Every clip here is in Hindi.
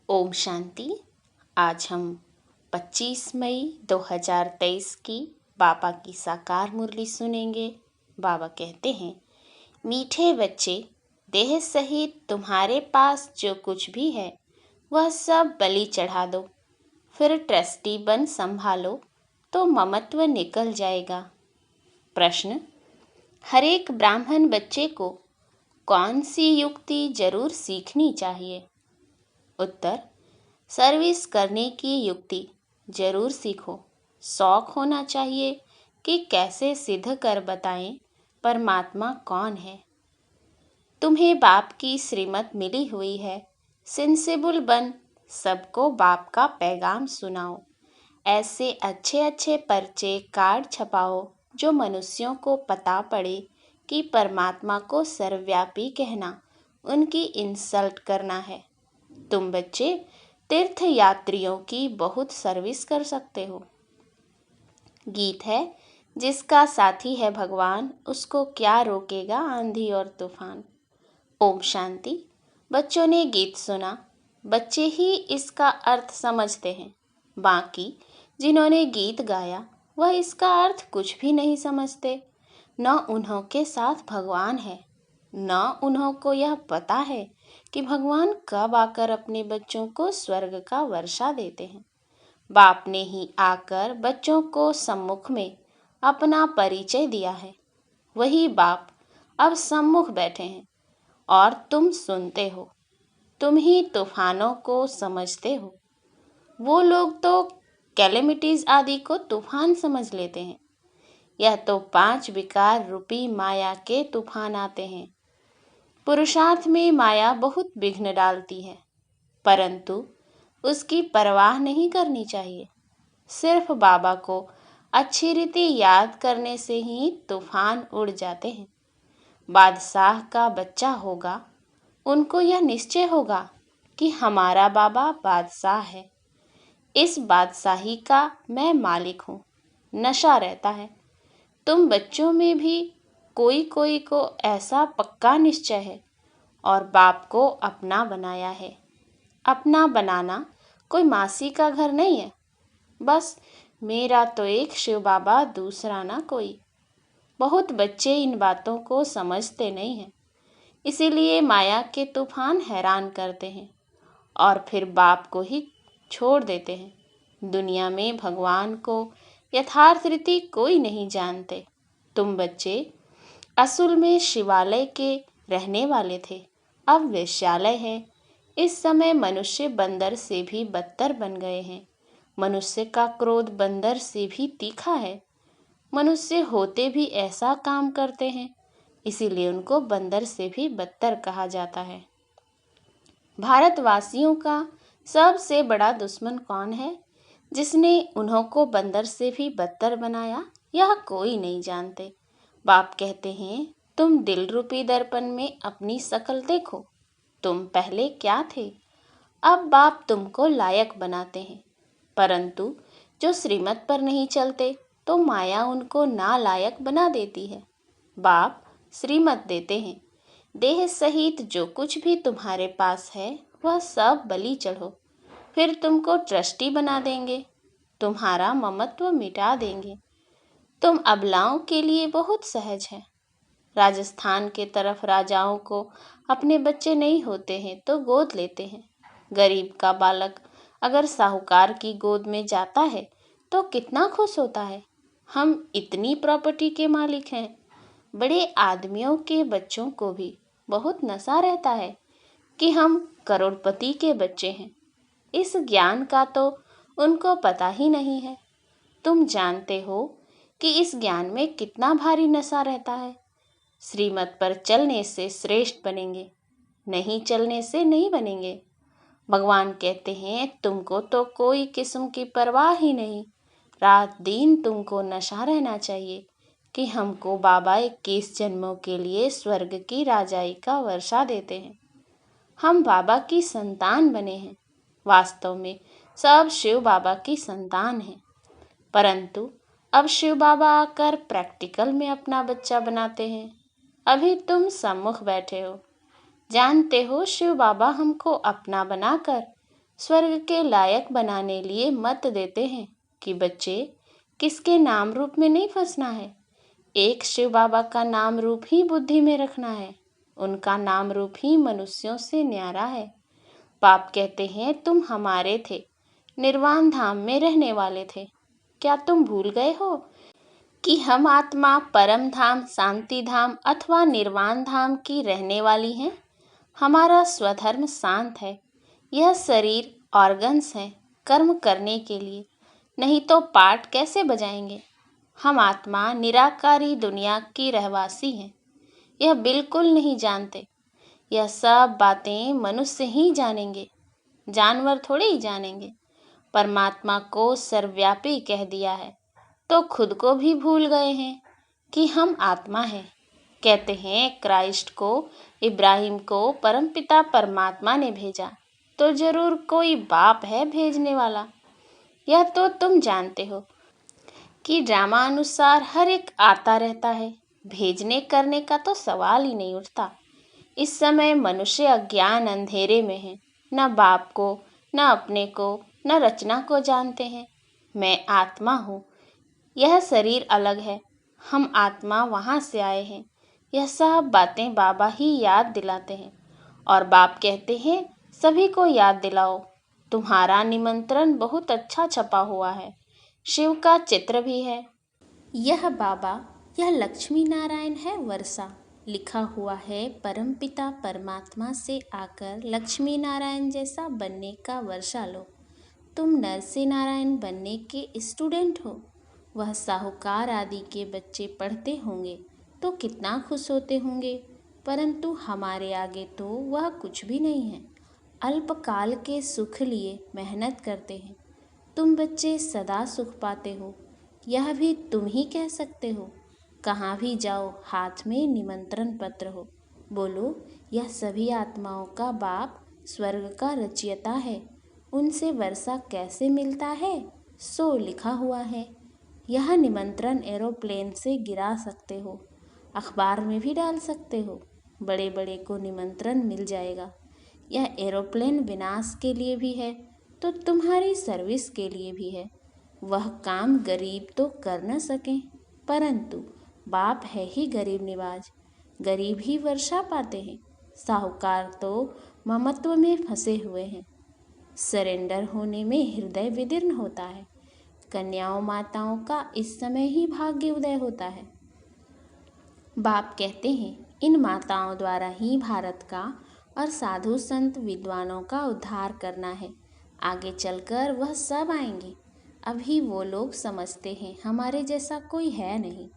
ओम शांति। आज हम 25 मई 2023 की बाबा की साकार मुरली सुनेंगे। बाबा कहते हैं, मीठे बच्चे, देह सहित तुम्हारे पास जो कुछ भी है वह सब बलि चढ़ा दो, फिर ट्रस्टी बन संभालो तो ममत्व निकल जाएगा। प्रश्न, हर एक ब्राह्मण बच्चे को कौन सी युक्ति जरूर सीखनी चाहिए? उत्तर, सर्विस करने की युक्ति जरूर सीखो। शौक होना चाहिए कि कैसे सिद्ध कर बताएं परमात्मा कौन है। तुम्हें बाप की श्रीमत मिली हुई है, सेंसिबल बन सबको बाप का पैगाम सुनाओ। ऐसे अच्छे अच्छे पर्चे कार्ड छपाओ जो मनुष्यों को पता पड़े कि परमात्मा को सर्वव्यापी कहना उनकी इंसल्ट करना है। तुम बच्चे तीर्थ यात्रियों की बहुत सर्विस कर सकते हो। गीत है, जिसका साथी है भगवान, उसको क्या रोकेगा आंधी और तूफान। ओम शांति। बच्चों ने गीत सुना, बच्चे ही इसका अर्थ समझते हैं। बाकी जिन्होंने गीत गाया वह इसका अर्थ कुछ भी नहीं समझते। न उन्हों के साथ भगवान है, न उन्हों को यह पता है कि भगवान कब आकर अपने बच्चों को स्वर्ग का वर्षा देते हैं। बाप ने ही आकर बच्चों को सम्मुख में अपना परिचय दिया है। वही बाप अब सम्मुख बैठे हैं और तुम सुनते हो। तुम ही तूफानों को समझते हो। वो लोग तो कैलेमिटीज आदि को तूफान समझ लेते हैं। यह तो 5 विकार रूपी माया के तूफान आते हैं। पुरुषार्थ में माया बहुत विघ्न डालती है, परंतु उसकी परवाह नहीं करनी चाहिए। सिर्फ बाबा को अच्छी रीति याद करने से ही तूफान उड़ जाते हैं। बादशाह का बच्चा होगा, उनको यह निश्चय होगा कि हमारा बाबा बादशाह है। इस बादशाही का मैं मालिक हूँ। नशा रहता है। तुम बच्चों में भी कोई कोई को ऐसा पक्का निश्चय है और बाप को अपना बनाया है। अपना बनाना कोई मासी का घर नहीं है। बस मेरा तो एक शिव बाबा, दूसरा ना कोई। बहुत बच्चे इन बातों को समझते नहीं हैं, इसीलिए माया के तूफान हैरान करते हैं और फिर बाप को ही छोड़ देते हैं। दुनिया में भगवान को यथार्थ रीति कोई नहीं जानते। तुम बच्चे असल में शिवालय के रहने वाले थे, अब वेश्यालय है। इस समय मनुष्य बंदर से भी बदतर बन गए हैं। मनुष्य का क्रोध बंदर से भी तीखा है। मनुष्य होते भी ऐसा काम करते हैं, इसीलिए उनको बंदर से भी बदतर कहा जाता है। भारतवासियों का सबसे बड़ा दुश्मन कौन है? जिसने उन्हों को बंदर से भी बदतर बनाया, यह कोई नहीं जानते। बाप कहते हैं, तुम दिल रूपी दर्पण में अपनी शक्ल देखो। तुम पहले क्या थे? अब बाप तुमको लायक बनाते हैं, परंतु जो श्रीमत पर नहीं चलते तो माया उनको नालायक बना देती है। बाप श्रीमत देते हैं, देह सहित जो कुछ भी तुम्हारे पास है वह सब बलि चढ़ो, फिर तुमको ट्रस्टी बना देंगे, तुम्हारा ममत्व मिटा देंगे। तुम अबलाओं के लिए बहुत सहज है। राजस्थान के तरफ राजाओं को अपने बच्चे नहीं होते हैं तो गोद लेते हैं। गरीब का बालक अगर साहूकार की गोद में जाता है तो कितना खुश होता है। हम इतनी प्रॉपर्टी के मालिक हैं। बड़े आदमियों के बच्चों को भी बहुत नशा रहता है कि हम करोड़पति के बच्चे हैं। इस ज्ञान का तो उनको पता ही नहीं है। तुम जानते हो कि इस ज्ञान में कितना भारी नशा रहता है। श्रीमत पर चलने से श्रेष्ठ बनेंगे, नहीं चलने से नहीं बनेंगे। भगवान कहते हैं, तुमको तो कोई किस्म की परवाह ही नहीं। रात दिन तुमको नशा रहना चाहिए कि हमको बाबा 21 जन्मों के लिए स्वर्ग की राजाई का वर्षा देते हैं। हम बाबा की संतान बने हैं। वास्तव में सब शिव बाबा की संतान हैं, परंतु अब शिव बाबा आकर प्रैक्टिकल में अपना बच्चा बनाते हैं। अभी तुम सम्मुख बैठे हो, जानते हो शिव बाबा हमको अपना बनाकर स्वर्ग के लायक बनाने लिए मत देते हैं कि बच्चे किसके नाम रूप में नहीं फंसना है। एक शिव बाबा का नाम रूप ही बुद्धि में रखना है। उनका नाम रूप ही मनुष्यों से न्यारा है। बाप कहते हैं तुम हमारे थे, निर्वाण धाम में रहने वाले थे। क्या तुम भूल गए हो कि हम आत्मा परम धाम, शांति धाम अथवा निर्वाण धाम की रहने वाली हैं। हमारा स्वधर्म शांत है। यह शरीर ऑर्गन्स हैं कर्म करने के लिए, नहीं तो पाठ कैसे बजाएंगे। हम आत्मा निराकारी दुनिया की रहवासी हैं। यह बिल्कुल नहीं जानते। यह सब बातें मनुष्य ही जानेंगे, जानवर थोड़े ही जानेंगे। परमात्मा को सर्वव्यापी कह दिया है तो खुद को भी भूल गए हैं कि हम आत्मा हैं। कहते हैं क्राइस्ट को, इब्राहिम को परमपिता परमात्मा ने भेजा, तो जरूर कोई बाप है भेजने वाला। यह तो तुम जानते हो कि ड्रामा अनुसार हर एक आता रहता है। भेजने करने का तो सवाल ही नहीं उठता। इस समय मनुष्य अज्ञान अंधेरे में है, न बाप को, न अपने को, न रचना को जानते हैं। मैं आत्मा हूँ, यह शरीर अलग है, हम आत्मा वहाँ से आए हैं। यह सब बातें बाबा ही याद दिलाते हैं और बाप कहते हैं सभी को याद दिलाओ। तुम्हारा निमंत्रण बहुत अच्छा छपा हुआ है, शिव का चित्र भी है। यह बाबा, यह लक्ष्मी नारायण है वर्षा। लिखा हुआ है परमपिता परमात्मा से आकर लक्ष्मी नारायण जैसा बनने का वर्षा लो। तुम नरसिंह नारायण बनने के स्टूडेंट हो। वह साहूकार आदि के बच्चे पढ़ते होंगे तो कितना खुश होते होंगे, परंतु हमारे आगे तो वह कुछ भी नहीं है। अल्पकाल के सुख लिए मेहनत करते हैं। तुम बच्चे सदा सुख पाते हो, यह भी तुम ही कह सकते हो। कहाँ भी जाओ हाथ में निमंत्रण पत्र हो। बोलो यह सभी आत्माओं का बाप स्वर्ग का रचयिता है। उनसे वर्षा कैसे मिलता है सो लिखा हुआ है। यह निमंत्रण एरोप्लेन से गिरा सकते हो, अखबार में भी डाल सकते हो। बड़े बड़े को निमंत्रण मिल जाएगा। यह एरोप्लेन विनाश के लिए भी है तो तुम्हारी सर्विस के लिए भी है। वह काम गरीब तो कर न सकें, परंतु बाप है ही गरीब निवाज। गरीब ही वर्षा पाते हैं। साहूकार तो ममत्व में फंसे हुए हैं। सरेंडर होने में हृदय विदीर्ण होता है। कन्याओं माताओं का इस समय ही भाग्य उदय होता है। बाप कहते हैं इन माताओं द्वारा ही भारत का और साधु संत विद्वानों का उद्धार करना है। आगे चलकर वह सब आएंगे। अभी वो लोग समझते हैं हमारे जैसा कोई है नहीं।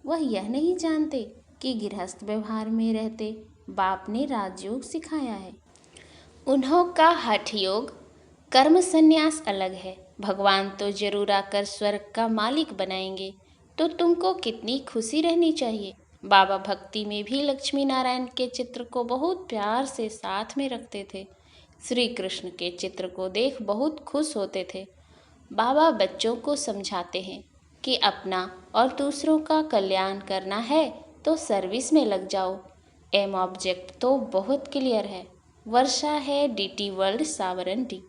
वह यह नहीं जानते कि गृहस्थ व्यवहार में रहते बाप ने राजयोग सिखाया है। उन्हों का हठ योग, कर्म संन्यास अलग है। भगवान तो जरूर आकर स्वर्ग का मालिक बनाएंगे, तो तुमको कितनी खुशी रहनी चाहिए। बाबा भक्ति में भी लक्ष्मी नारायण के चित्र को बहुत प्यार से साथ में रखते थे। श्री कृष्ण के चित्र को देख बहुत खुश होते थे। बाबा बच्चों को समझाते हैं कि अपना और दूसरों का कल्याण करना है तो सर्विस में लग जाओ। एम ऑब्जेक्ट तो बहुत क्लियर है। वर्षा है डीटी वर्ल्ड सावरंटी,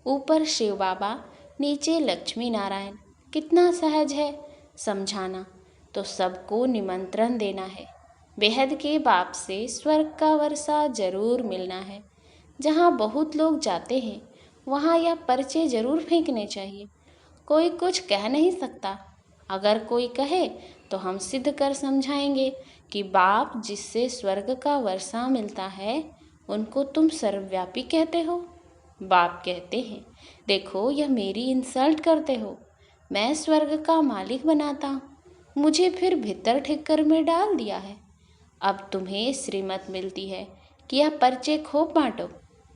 ऊपर शिव बाबा, नीचे लक्ष्मी नारायण। कितना सहज है समझाना। तो सबको निमंत्रण देना है। बेहद के बाप से स्वर्ग का वर्षा जरूर मिलना है। जहाँ बहुत लोग जाते हैं वहाँ यह पर्चे जरूर फेंकने चाहिए। कोई कुछ कह नहीं सकता। अगर कोई कहे तो हम सिद्ध कर समझाएंगे कि बाप जिससे स्वर्ग का वर्षा मिलता है उनको तुम सर्वव्यापी कहते हो। बाप कहते हैं देखो यह मेरी इंसल्ट करते हो। मैं स्वर्ग का मालिक बनाता हूँ, मुझे फिर भीतर ठिक्कर में डाल दिया है। अब तुम्हें श्रीमत मिलती है कि यह पर्चे खूब बांटो।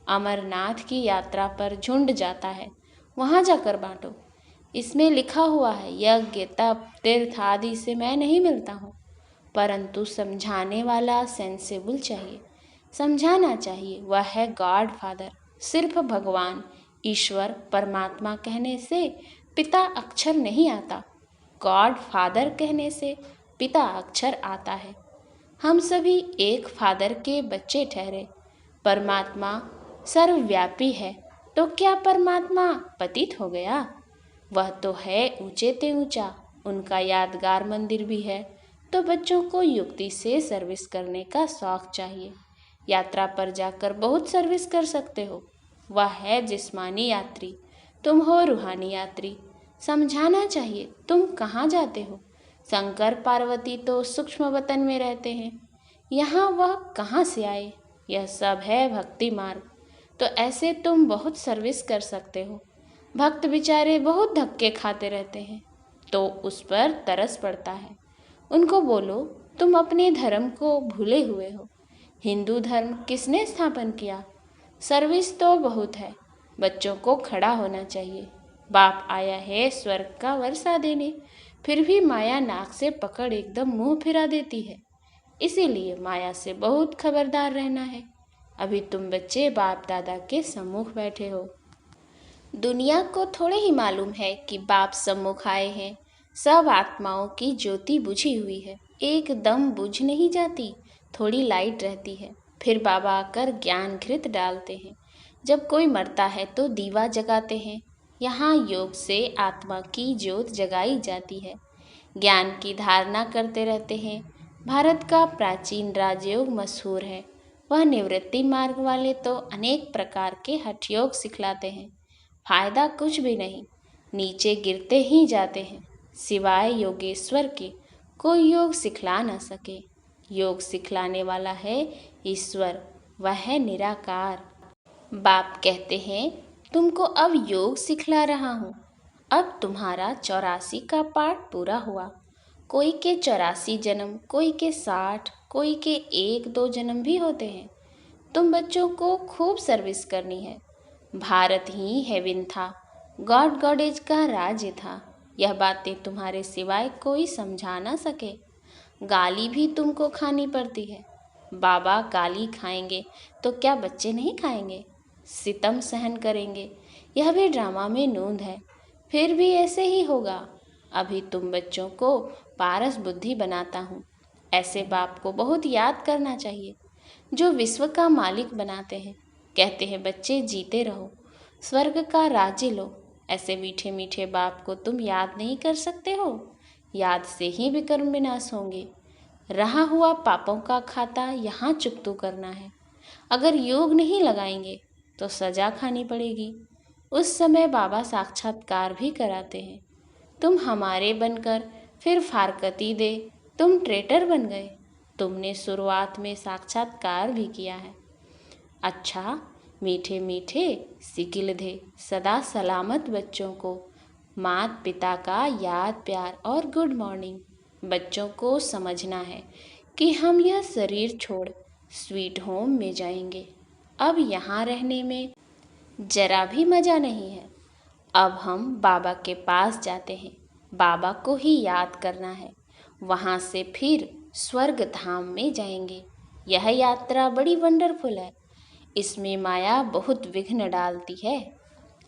अमरनाथ की यात्रा पर झुंड जाता है, वहाँ जाकर बांटो। इसमें लिखा हुआ है यज्ञ तप तीर्थ आदि से मैं नहीं मिलता हूँ, परंतु समझाने वाला सेंसिबल चाहिए। समझाना चाहिए। वह है गॉड फादर। सिर्फ भगवान ईश्वर परमात्मा कहने से पिता अक्षर नहीं आता। गॉड फादर कहने से पिता अक्षर आता है। हम सभी एक फादर के बच्चे ठहरे। परमात्मा सर्वव्यापी है तो क्या परमात्मा पतित हो गया? वह तो है ऊंचे ते ऊंचा, उनका यादगार मंदिर भी है। तो बच्चों को युक्ति से सर्विस करने का शौक चाहिए। यात्रा पर जाकर बहुत सर्विस कर सकते हो। वह है जिस्मानी यात्री, तुम हो रूहानी यात्री। समझाना चाहिए तुम कहाँ जाते हो। शंकर पार्वती तो सूक्ष्म वतन में रहते हैं, यहाँ वह कहाँ से आए? यह सब है भक्ति मार्ग। तो ऐसे तुम बहुत सर्विस कर सकते हो। भक्त बेचारे बहुत धक्के खाते रहते हैं, तो उस पर तरस पड़ता है। उनको बोलो तुम अपने धर्म को भूले हुए हो। हिंदू धर्म किसने स्थापन किया? सर्विस तो बहुत है। बच्चों को खड़ा होना चाहिए। बाप आया है स्वर्ग का वर्षा देने, फिर भी माया नाक से पकड़ एकदम मुंह फिरा देती है। इसीलिए माया से बहुत खबरदार रहना है। अभी तुम बच्चे बाप दादा के सम्मुख बैठे हो। दुनिया को थोड़े ही मालूम है कि बाप सम्मुख आए हैं। सब आत्माओं की ज्योति बुझी हुई है, एकदम बुझ नहीं जाती, थोड़ी लाइट रहती है। फिर बाबा आकर ज्ञान घृत डालते हैं। जब कोई मरता है तो दीवा जगाते हैं। यहाँ योग से आत्मा की ज्योत जगाई जाती है। ज्ञान की धारणा करते रहते हैं। भारत का प्राचीन राजयोग मशहूर है। वह निवृत्ति मार्ग वाले तो अनेक प्रकार के हठ योग सिखलाते हैं। फायदा कुछ भी नहीं, नीचे गिरते ही जाते हैं। सिवाय योगेश्वर के कोई योग सिखला न सके। योग सिखलाने वाला है ईश्वर, वह है निराकार। बाप कहते हैं तुमको अब योग सिखला रहा हूँ। अब तुम्हारा 84 का पाठ पूरा हुआ। कोई के 84 जन्म, कोई के 60, कोई के 1-2 जन्म भी होते हैं। तुम बच्चों को खूब सर्विस करनी है। भारत ही हेवन था, गॉड गॉडेज का राज्य था। यह बातें तुम्हारे सिवाय कोई समझा ना सके। गाली भी तुमको खानी पड़ती है। बाबा गाली खाएंगे तो क्या बच्चे नहीं खाएंगे? सितम सहन करेंगे, यह भी ड्रामा में नूंद है। फिर भी ऐसे ही होगा। अभी तुम बच्चों को पारस बुद्धि बनाता हूँ। ऐसे बाप को बहुत याद करना चाहिए, जो विश्व का मालिक बनाते हैं। कहते हैं बच्चे जीते रहो, स्वर्ग का राज्य लो। ऐसे मीठे मीठे बाप को तुम याद नहीं कर सकते हो? याद से ही विकर्म विनाश होंगे। रहा हुआ पापों का खाता यहाँ चुकतू करना है। अगर योग नहीं लगाएंगे तो सजा खानी पड़ेगी। उस समय बाबा साक्षात्कार भी कराते हैं। तुम हमारे बनकर फिर फारकती दे तुम ट्रेटर बन गए। तुमने शुरुआत में साक्षात्कार भी किया है। अच्छा, मीठे मीठे सिकिल दे सदा सलामत बच्चों को माता पिता का याद प्यार और गुड मॉर्निंग। बच्चों को समझना है कि हम यह शरीर छोड़ स्वीट होम में जाएंगे। अब यहाँ रहने में जरा भी मज़ा नहीं है। अब हम बाबा के पास जाते हैं। बाबा को ही याद करना है। वहाँ से फिर स्वर्ग धाम में जाएंगे। यह यात्रा बड़ी वंडरफुल है। इसमें माया बहुत विघ्न डालती है।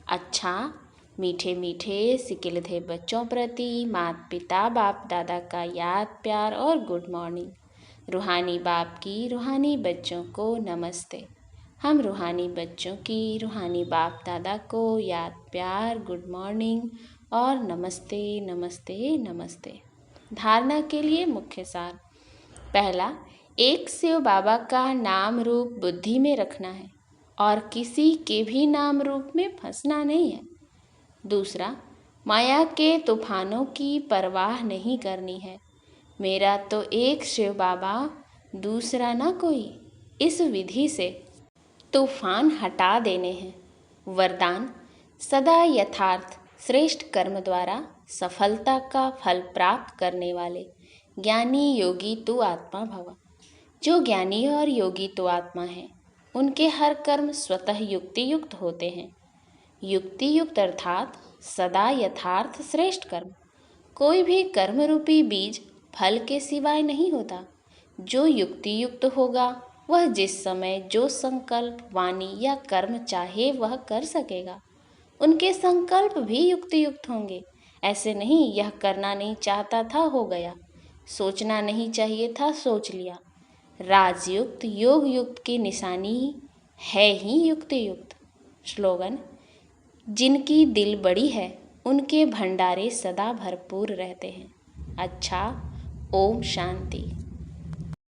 अच्छा, मीठे मीठे सिकिलधे बच्चों प्रति माता पिता बाप दादा का याद प्यार और गुड मॉर्निंग। रूहानी बाप की रूहानी बच्चों को नमस्ते। हम रूहानी बच्चों की रूहानी बाप दादा को याद प्यार गुड मॉर्निंग और नमस्ते नमस्ते नमस्ते। धारणा के लिए मुख्य सार। पहला, एक शिव बाबा का नाम रूप बुद्धि में रखना है और किसी के भी नाम रूप में फंसना नहीं है। दूसरा, माया के तूफानों की परवाह नहीं करनी है। मेरा तो एक शिव बाबा, दूसरा ना कोई। इस विधि से तूफान हटा देने हैं। वरदान, सदा यथार्थ श्रेष्ठ कर्म द्वारा सफलता का फल प्राप्त करने वाले ज्ञानी योगी तू आत्मा भव। जो ज्ञानी और योगी तो आत्मा है, उनके हर कर्म स्वतः युक्ति युक्त होते हैं। युक्ति युक्त अर्थात सदा यथार्थ श्रेष्ठ कर्म। कोई भी कर्म रूपी बीज फल के सिवाय नहीं होता। जो युक्ति युक्त होगा वह जिस समय जो संकल्प वाणी या कर्म चाहे वह कर सकेगा। उनके संकल्प भी युक्ति युक्त होंगे। ऐसे नहीं यह करना नहीं चाहता था हो गया, सोचना नहीं चाहिए था सोच लिया। राजयुक्त योग युक्त की निशानी है ही युक्ति युक्त। स्लोगन, जिनकी दिल बड़ी है उनके भंडारे सदा भरपूर रहते हैं। अच्छा, ओम शांति।